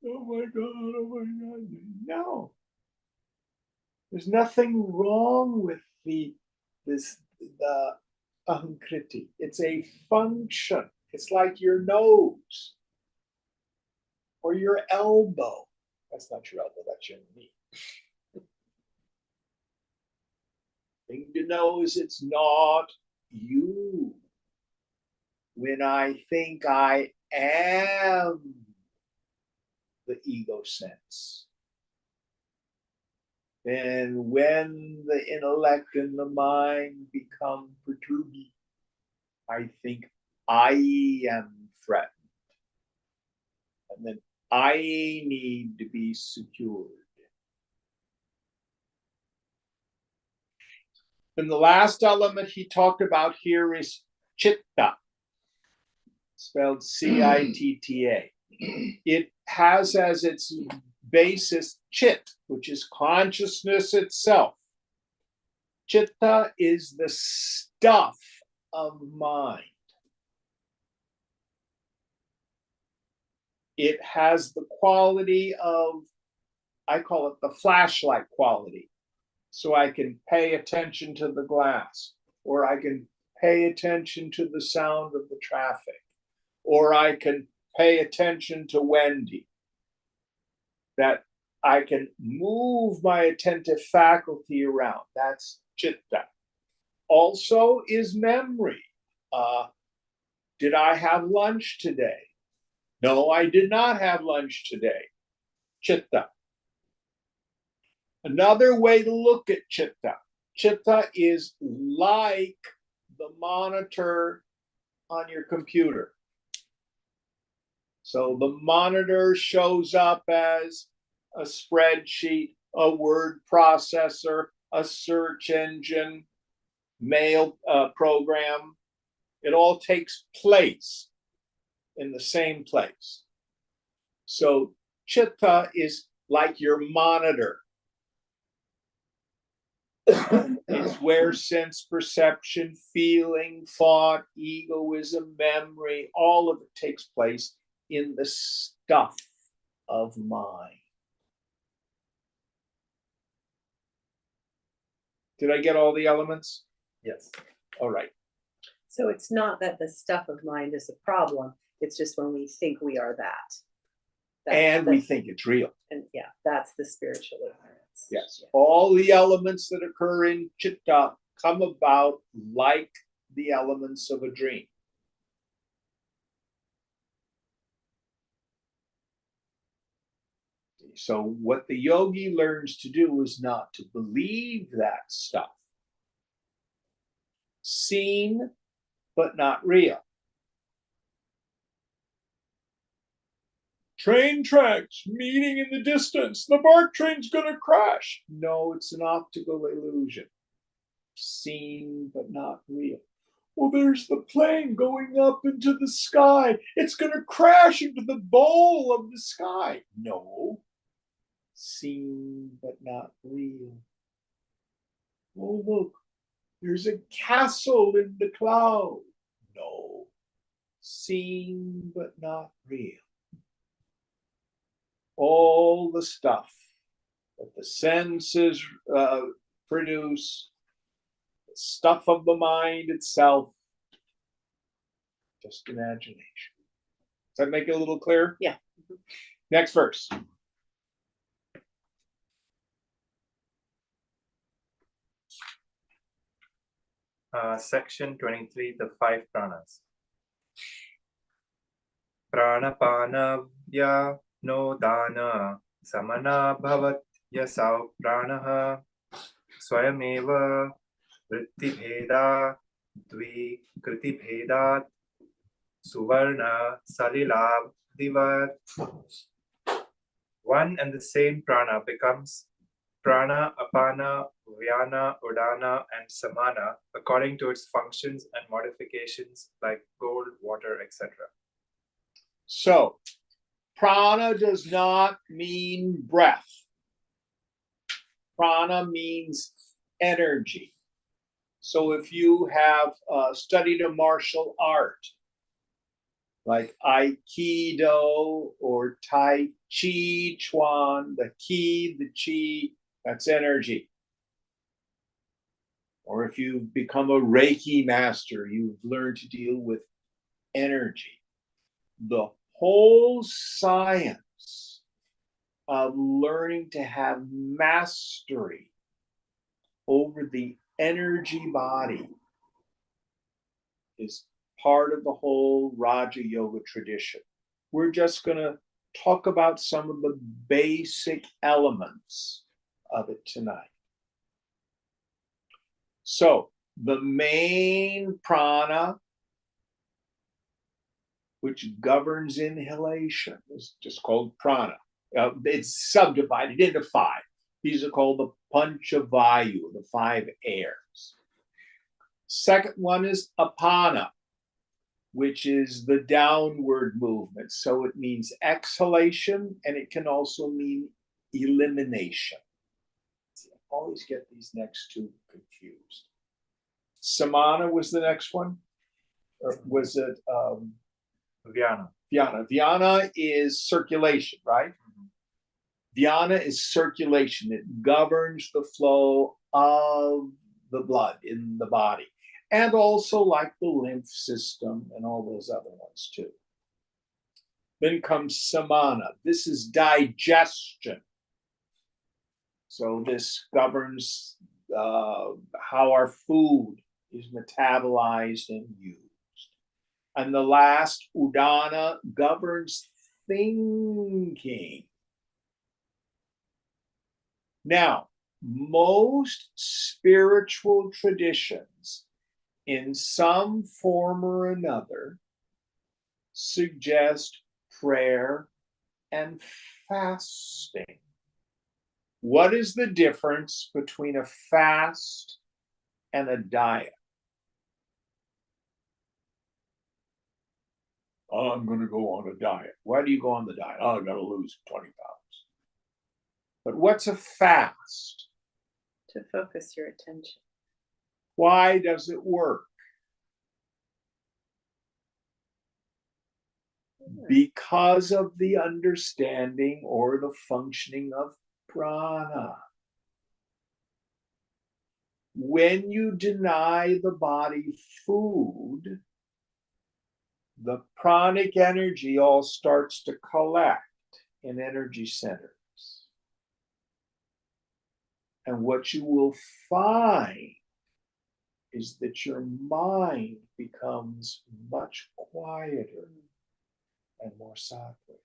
Oh my God, oh my God. No. There's nothing wrong with the Ahankriti. It's a function. It's like your nose or your elbow. That's not your elbow, that's your knee. Thing to know is it's not you. When I think I am the ego sense, then when the intellect and the mind become perturbed, I think I am threatened. And then I need to be secured. And the last element he talked about here is chitta, spelled Citta. It has as its basis chit, which is consciousness itself. Chitta is the stuff of mind. It has the quality of, I call it the flashlight quality. So I can pay attention to the glass, or I can pay attention to the sound of the traffic, or I can pay attention to Wendy. That I can move my attentive faculty around. That's chitta. Also is memory. Did I have lunch today? No, I did not have lunch today. Chitta. Another way to look at chitta. Chitta is like the monitor on your computer. So the monitor shows up as a spreadsheet, a word processor, a search engine, mail program. It all takes place in the same place. So chitta is like your monitor. It's where sense perception, feeling, thought, egoism, memory, all of it takes place in the stuff of mind. Did I get all the elements? Yes. All right. So it's not that the stuff of mind is a problem. It's just when we think we are that. And we think it's real. And yeah, that's the spiritual ignorance. Yes. All the elements that occur in chitta come about like the elements of a dream. So what the yogi learns to do is not to believe that stuff. Seen, but not real. Train tracks meeting in the distance. The BART train's going to crash. No, it's an optical illusion. seen but not real. Well, there's the plane going up into the sky. It's going to crash into the bowl of the sky. No, seen but not real. Oh, look, there's a castle in the cloud. No, seen but not real. All the stuff that the senses produce, the stuff of the mind itself, just imagination. Does that make it a little clearer? Yeah. Next verse. Section 23, the 5 pranas. Pranapana no dana samana bhavat yasau pranaha swayameva vritti bheda dvi kriti bhedat suvarna salilav divat. One and the same prana becomes prana, apana, vyana, udana, and samana according to its functions and modifications like gold, water, etc. So, prana does not mean breath. Prana means energy. So, if you have studied a martial art, like Aikido or Tai Chi Chuan, the Ki, the Chi, that's energy. Or if you've become a Reiki master, you've learned to deal with energy. The whole science of learning to have mastery over the energy body is part of the whole Raja Yoga tradition. We're just going to talk about some of the basic elements of it tonight. So, the main prana, which governs inhalation, is just called prana. It's subdivided into 5. These are called the Panchavayu, the 5 airs. Second one is apana, which is the downward movement. So it means exhalation, and it can also mean elimination. See, I always get these next 2 confused. Samana was the next one? Or was it Vyana. Vyana? Vyana is circulation, right? Vyana is circulation. It governs the flow of the blood in the body. And also like the lymph system and all those other ones too. Then comes samana. This is digestion. So this governs how our food is metabolized and used. And the last, udana, governs thinking. Now, most spiritual traditions, in some form or another, suggest prayer and fasting. What is the difference between a fast and a diet? Oh, I'm going to go on a diet. Why do you go on the diet? Oh, I've got to lose 20 pounds. But what's a fast? To focus your attention. Why does it work? Because of the understanding or the functioning of prana. When you deny the body food, the pranic energy all starts to collect in energy centers. And what you will find is that your mind becomes much quieter and more sattvic.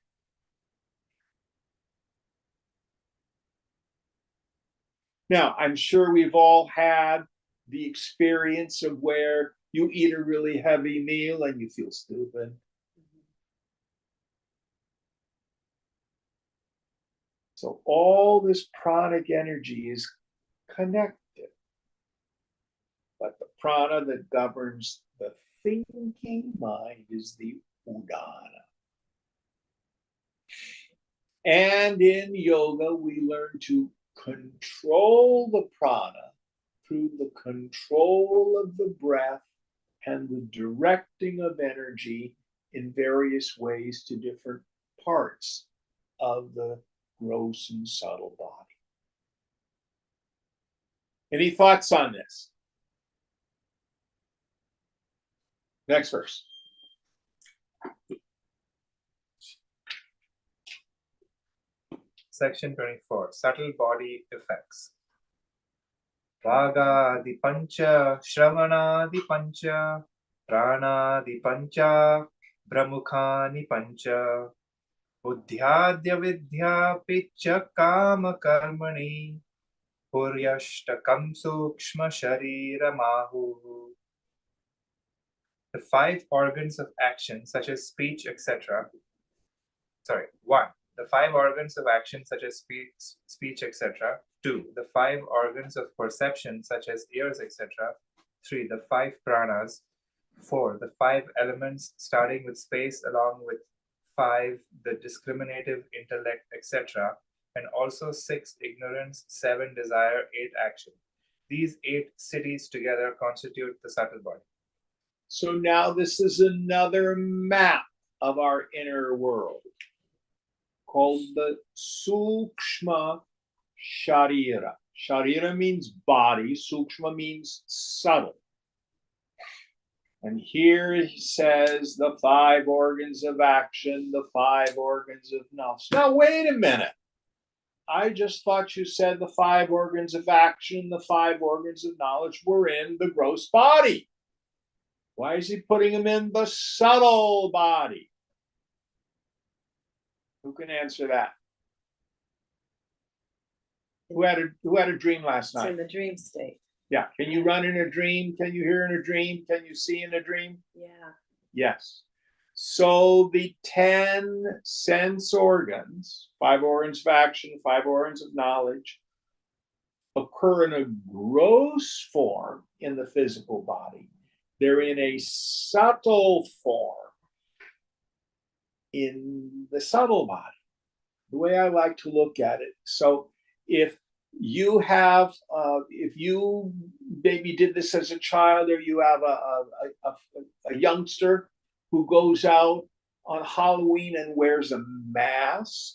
Now, I'm sure we've all had the experience of where you eat a really heavy meal and you feel stupid. So all this pranic energy is connected. but the prana that governs the thinking mind is the udana. And in yoga, we learn to control the prana through the control of the breath and the directing of energy in various ways to different parts of the gross and subtle body. Any thoughts on this? Next verse. Section 24, subtle body effects. Vagadi pancha, shravanadi pancha, pranadi pancha, brahmukhani pancha, buddhyadya vidya picha kama karmani, puryashtakam sukshma sharira mahu. The 5 organs of action, such as speech, etc. Sorry, 1. The 5 organs of action, such as speech, etc. 2. The 5 organs of perception, such as ears, etc. 3. The 5 pranas. 4. The 5 elements, starting with space, along with 5. The discriminative intellect, etc. And also 6. Ignorance, 7. Desire, 8. Action. These 8 cities together constitute the subtle body. So now this is another map of our inner world called the Sukshma Sharira. Sharira means body, Sukshma means subtle. And here he says the 5 organs of action, the 5 organs of knowledge. Now, wait a minute. I just thought you said the 5 organs of action, the 5 organs of knowledge were in the gross body. Why is he putting them in the subtle body? Who can answer that? Who had a dream last It's night? in the dream state. Yeah. Can you run in a dream? Can you hear in a dream? Can you see in a dream? Yeah. Yes. So the 10 sense organs, 5 organs of action, 5 organs of knowledge, occur in a gross form in the physical body. They're in a subtle form in the subtle body. The way I like to look at it. So if you have, if you maybe did this as a child, or you have a youngster who goes out on Halloween and wears a mask,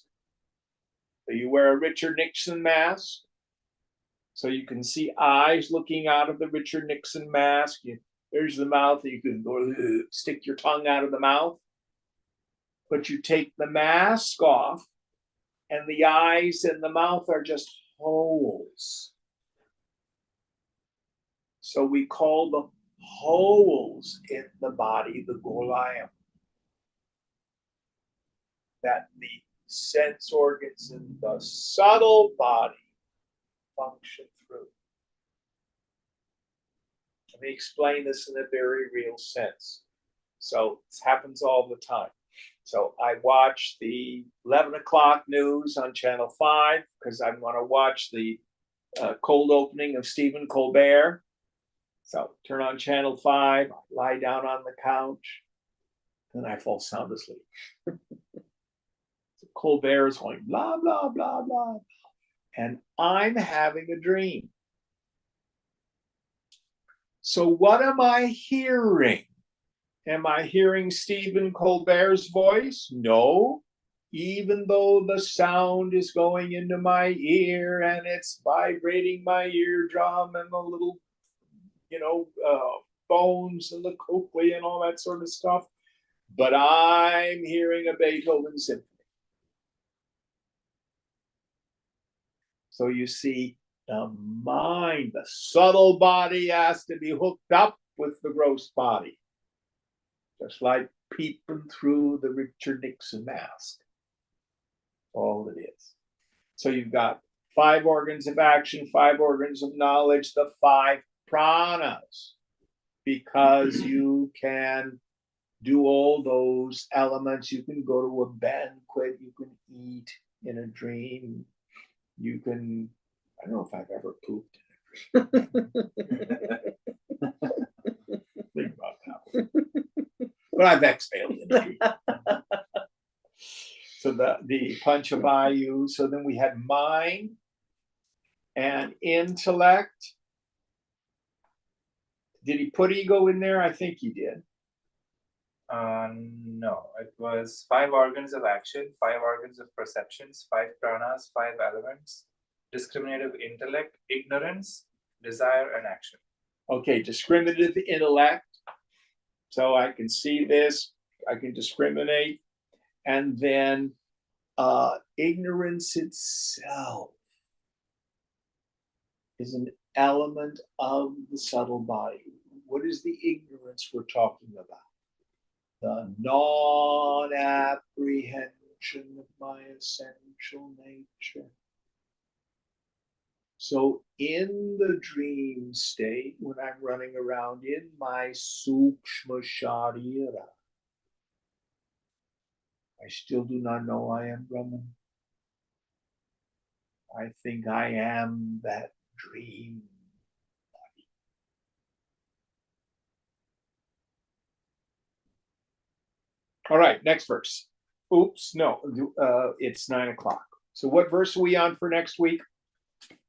so you wear a Richard Nixon mask, so you can see eyes looking out of the Richard Nixon mask. There's the mouth, you can go stick your tongue out of the mouth, but you take the mask off, and the eyes and the mouth are just holes. So we call the holes in the body the golayam, that the sense organs in the subtle body function through. Let me explain this in a very real sense. So this happens all the time. So I watch the 11 o'clock news on Channel 5 because I want to watch the cold opening of Stephen Colbert. So turn on Channel 5, lie down on the couch, and I fall sound asleep. So Colbert is going blah, blah, blah, blah. And I'm having a dream. So what am I hearing? Am I hearing Stephen Colbert's voice? No. Even though the sound is going into my ear and it's vibrating my eardrum and the little, bones and the cochlea and all that sort of stuff. But I'm hearing a Beethoven symphony. So you see, the mind, the subtle body has to be hooked up with the gross body. Just like peeping through the Richard Nixon mask. All it is. So you've got 5 organs of action, 5 organs of knowledge, the 5 pranas, because you can do all those elements. You can go to a banquet, you can eat in a dream, you can, I don't know if I've ever pooped in a Think about that one. But I've exhaled it. So the Panchavayu, so then we had mind and intellect. Did he put ego in there? I think he did. No, it was 5 organs of action, 5 organs of perceptions, 5 pranas, 5 elements, discriminative intellect, ignorance, desire, and action. Okay, discriminative intellect. So I can see this, I can discriminate. And then ignorance itself is an element of the subtle body. What is the ignorance we're talking about? The non-apprehension of my essential nature. So in the dream state, when I'm running around in my sukshma sharira, I still do not know I am Brahman. I think I am that dream body. All right, next verse. Oops, no, it's 9 o'clock. So what verse are we on for next week?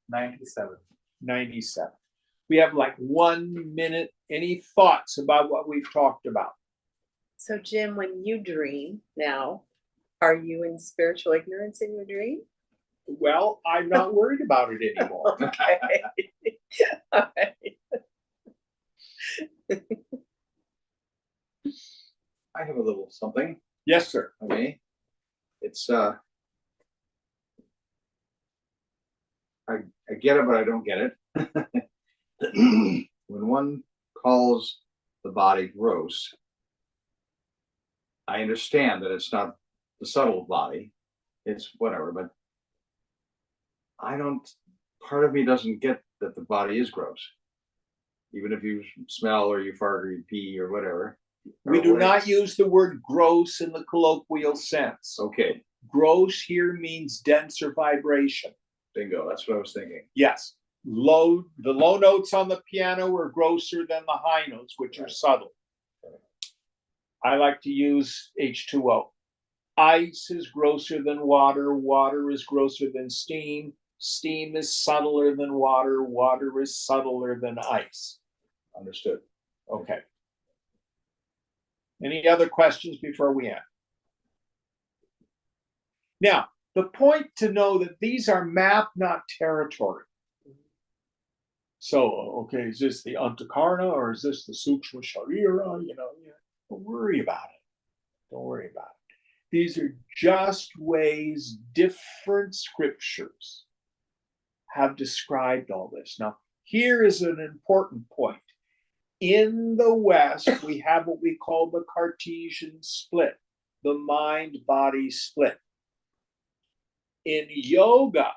97. 97. We have like 1 minute. Any thoughts about what we've talked about? So Jim, when you dream now, are you in spiritual ignorance in your dream? Well, I'm not worried about it anymore. Okay. All right. I have a little something. Yes, sir. Okay. It's I get it, but I don't get it. When one calls the body gross, I understand that it's not the subtle body, it's whatever, but part of me doesn't get that the body is gross. Even if you smell or you fart or you pee or whatever. We do not use the word gross in the colloquial sense. Okay, Gross here means denser vibration. bingo, that's what I was thinking. Yes. The low notes on the piano are grosser than the high notes, which are subtle. I like to use H2O. Ice is grosser than water. Water is grosser than steam. Steam is subtler than water. Water is subtler than ice. Understood. Okay. Any other questions before we end? Now, the point to know that these are map, not territory. So, okay, is this the Antakarna or is this the Sukshma Sharira? Don't worry about it. Don't worry about it. These are just ways different scriptures have described all this. Now, here is an important point. In the West, we have what we call the Cartesian split, the mind-body split. In yoga,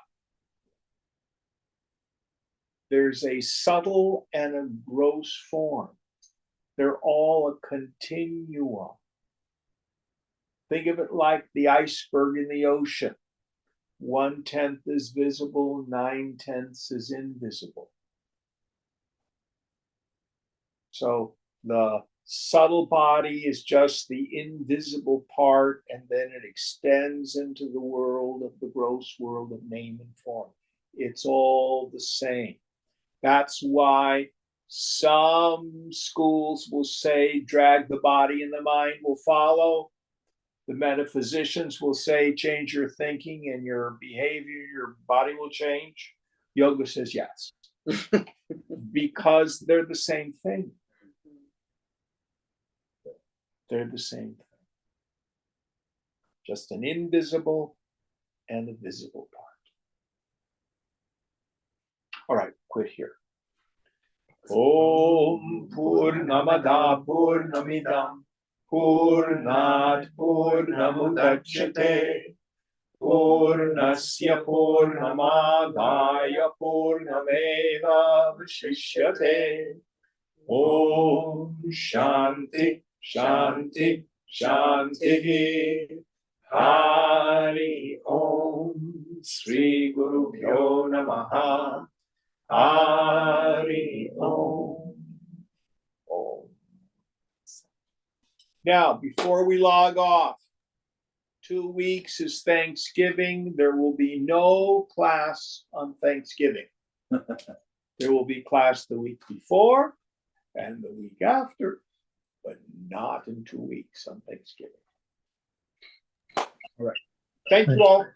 there's a subtle and a gross form. They're all a continuum. Think of it like the iceberg in the ocean. 1/10 is visible, 9/10 is invisible. So the subtle body is just the invisible part, and then it extends into the world of the gross world of name and form. It's all the same. That's why some schools will say, drag the body and the mind will follow. The metaphysicians will say, change your thinking and your behavior, your body will change. Yoga says yes, because they're the same thing. They're the same thing. Just an invisible and a visible part. All right, quit here. Om Purnamada Purnamidam Purnat Purnamudachyate Purnasya Purnamadaya Purnameva Vashishyate. Om Shanti Shanti Shanti. Hari Om Sri Guru Pyo Namaha. Hari Om. Om. Now, before we log off, 2 weeks is Thanksgiving. There will be no class on Thanksgiving. There will be class the week before and the week after, but not in 2 weeks on Thanksgiving. All right. Thank you all.